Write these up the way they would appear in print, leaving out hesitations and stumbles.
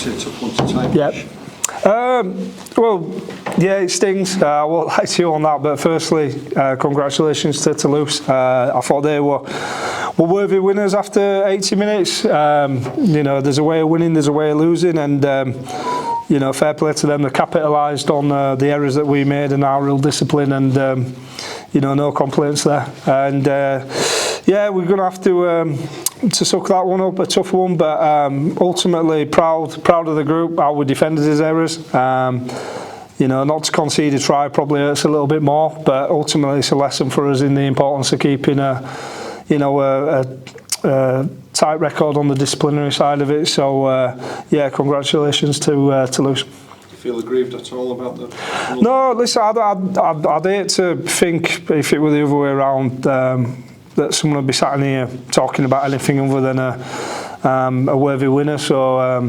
obviously a tough one to take. Yep. Well, yeah, it stings. I won't lie to you on that, but firstly, congratulations to Toulouse. I thought they were worthy winners after 80 minutes. You know, there's a way of winning, there's a way of losing, and you know, fair play to them. They capitalised on the errors that we made and our real discipline, and you know, no complaints there. And yeah, we're going to have to suck that one up, a tough one, but ultimately proud of the group, how we defended his errors. You know, not to concede a try probably hurts a little bit more, but ultimately it's a lesson for us in the importance of keeping a tight record on the disciplinary side of it. So yeah, congratulations to Toulouse. Feel aggrieved at all about that? No, listen, I'd hate to think if it were the other way around that someone would be sat in here talking about anything other than a worthy winner. So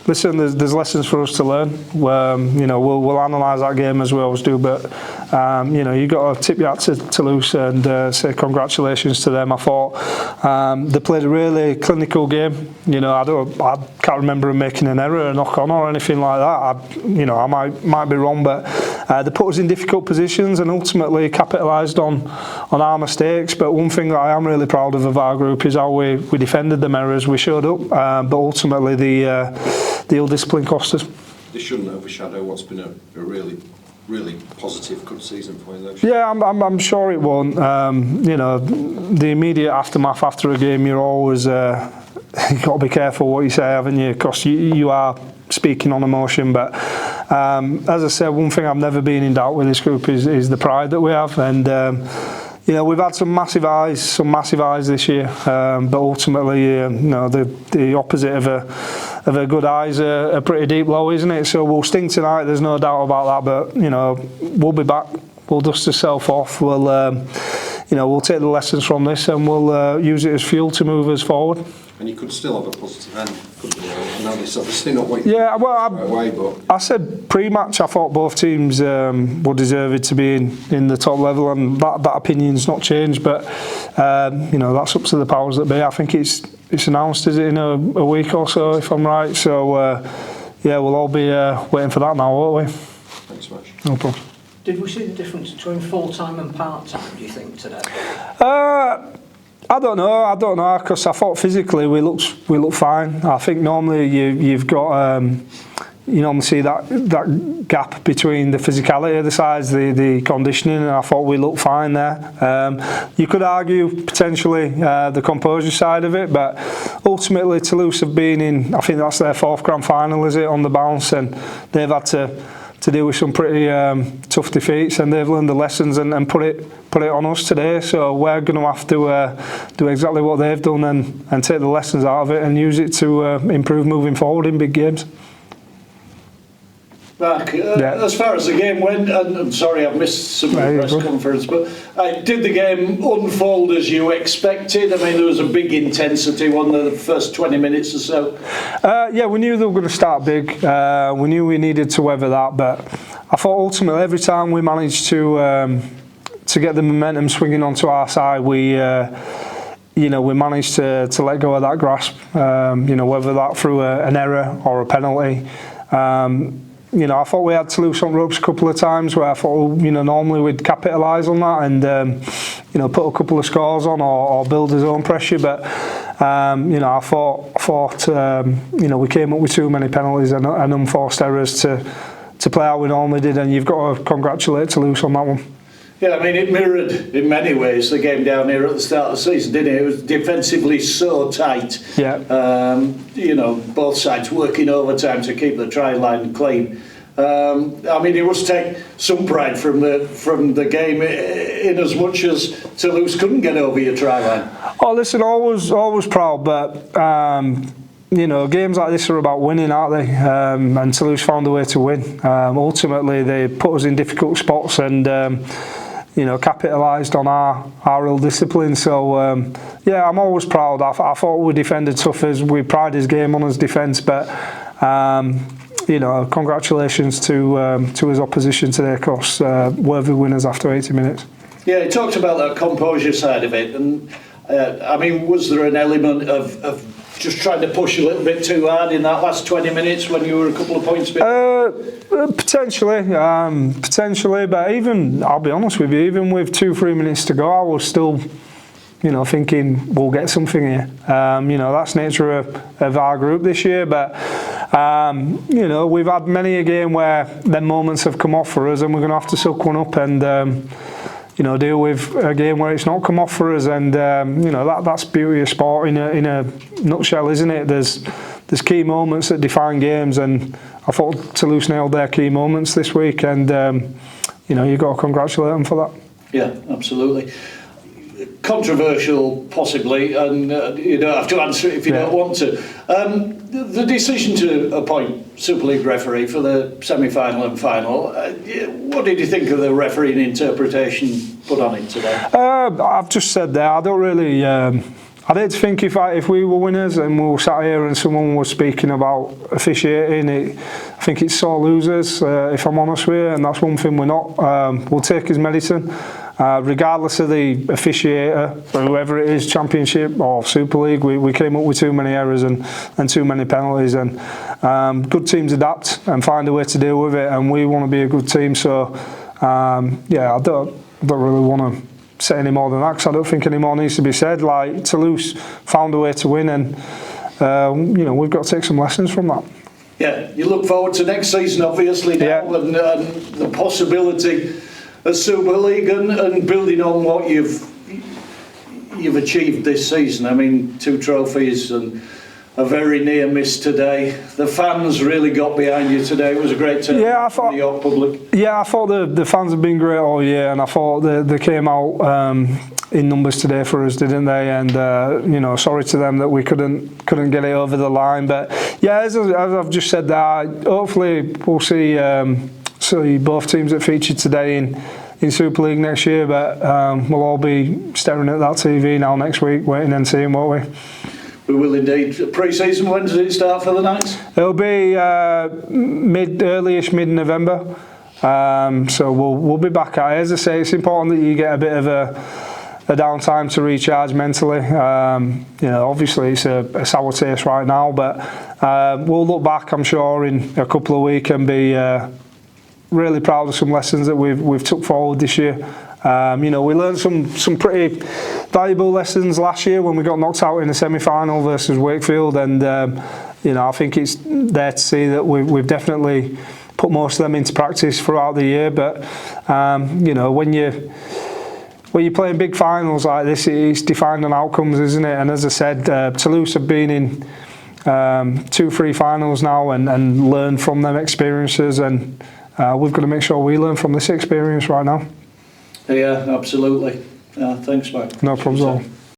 listen, there's lessons for us to learn. You know, we'll analyse that game as we always do, but you know, you've got to tip your hat to Toulouse and say congratulations to them. I thought they played a really clinical game. You know, I can't remember them making an error, a knock on or anything like that. You know, I might be wrong, but they put us in difficult positions and ultimately capitalised on our mistakes. But one thing that I am really proud of our group is how we defended them errors. We showed up, but ultimately the ill discipline cost us. This shouldn't overshadow what's been a really positive, good season for you, though. Yeah, I'm sure it won't. You know, the immediate aftermath after a game, you're always you've got to be careful what you say, haven't you? Because you are speaking on emotion. But as I said, one thing I've never been in doubt with this group is the pride that we have, and you know, we've had some massive highs this year, but ultimately, you know, the opposite of a good high is a pretty deep low, isn't it? So we'll sting tonight, there's no doubt about that, but you know, we'll be back, we'll dust ourselves off, we'll you know, we'll take the lessons from this and we'll use it as fuel to move us forward. And you could still have a positive end, couldn't you? I know it's obviously not what you but I said pre-match I thought both teams were deserved to be in the top level, and that opinion's not changed, but you know, that's up to the powers that be. I think it's announced, is it, in a week or so, if I'm right? So yeah, we'll all be waiting for that now, won't we? Thanks so much. No problem. Did we see the difference between full-time and part-time, do you think, today? I don't know, because I thought physically we looked fine. I think normally you've got you normally see that gap between the physicality of the sides, the conditioning, and I thought we looked fine there. You could argue potentially the composure side of it, but ultimately Toulouse have been in, I think that's their 4th grand final, is it, on the bounce, and they've had to deal with some pretty tough defeats, and they've learned the lessons and put it on us today. So we're going to have to do exactly what they've done and take the lessons out of it and use it to improve moving forward in big games. Mark, as far as the game went, and I'm sorry I've missed some of the press conference, but did the game unfold as you expected? I mean, there was a big intensity one of the first 20 minutes or so. Yeah, we knew they were going to start big. We knew we needed to weather that, but I thought ultimately every time we managed to get the momentum swinging onto our side, we you know, we managed to let go of that grasp. You know, whether that through an error or a penalty. You know, I thought we had Toulouse on ropes a couple of times where I thought, you know, normally we'd capitalise on that and, you know, put a couple of scores on or build his own pressure. But, you know, I thought you know, we came up with too many penalties and unforced errors to play how we normally did, and you've got to congratulate Toulouse on that one. Yeah, I mean, it mirrored in many ways the game down here at the start of the season, didn't it? It was defensively so tight. Yeah. You know, both sides working overtime to keep the try line clean. I mean, you must take some pride from the game in as much as Toulouse couldn't get over your try line. Oh, listen, always proud, but you know, games like this are about winning, aren't they? And Toulouse found a way to win. Ultimately, they put us in difficult spots and you know, capitalised on our real discipline. So yeah, I'm always proud. I thought we defended tough, as we pride his game on his defence, but you know, congratulations to his opposition today, because worthy winners after 80 minutes. Yeah, he talked about that composure side of it, and I mean, was there an element of just trying to push a little bit too hard in that last 20 minutes when you were a couple of points behind? Potentially, but even, I'll be honest with you, even with 2-3 minutes to go, I was still, you know, thinking we'll get something here. You know, that's the nature of our group this year, but you know, we've had many a game where them moments have come off for us, and we're going to have to suck one up and you know, deal with a game where it's not come off for us. And you know, that's the beauty of sport in a nutshell, isn't it? There's key moments that define games, and I thought Toulouse nailed their key moments this week, and you know, you've got to congratulate them for that. Yeah, absolutely. Controversial, possibly, and you don't have to answer it if you don't want to. The decision to appoint Super League referee for the semi-final and final, what did you think of the refereeing interpretation put on it today? I've just said there, I don't really... I'd hate to think if we were winners and we were sat here and someone was speaking about officiating, I think it's sore losers, if I'm honest with you, and that's one thing we're not. We'll take his medicine, regardless of the officiator, or whoever it is, Championship or Super League. We came up with too many errors and too many penalties, and good teams adapt and find a way to deal with it, and we want to be a good team. So yeah, I don't really want to say any more than that, because I don't think any more needs to be said. Like, Toulouse found a way to win, and you know, we've got to take some lessons from that. Yeah, you look forward to next season, obviously, now, and the possibility of Super League and building on what you've achieved this season. I mean, 2 trophies and a very near miss today. The fans really got behind you today. It was a great turnout from the York public. Yeah, I thought the fans have been great all year, and I thought they came out in numbers today for us, didn't they? And you know, sorry to them that we couldn't get it over the line. But yeah, as I've just said, that hopefully we'll see both teams that featured today in Super League next year. But we'll all be staring at that TV now next week, waiting and seeing, won't we? We will indeed. Pre-season, when does it start for the Knights? It'll be early-ish mid-November. So we'll be back at it. As I say, it's important that you get a bit of a downtime to recharge mentally. You know, obviously it's a sour taste right now, but we'll look back, I'm sure, in a couple of weeks and be really proud of some lessons that we've took forward this year. You know, we learned some pretty valuable lessons last year when we got knocked out in the semi-final versus Wakefield, and you know, I think it's there to see that we've definitely put most of them into practice throughout the year. But you know, when you're playing big finals like this, it's defined on outcomes, isn't it? And as I said, Toulouse have been in 2-3 finals now and learned from them experiences, and we've got to make sure we learn from this experience right now. Yeah, absolutely. Thanks, Mike. No problem at all.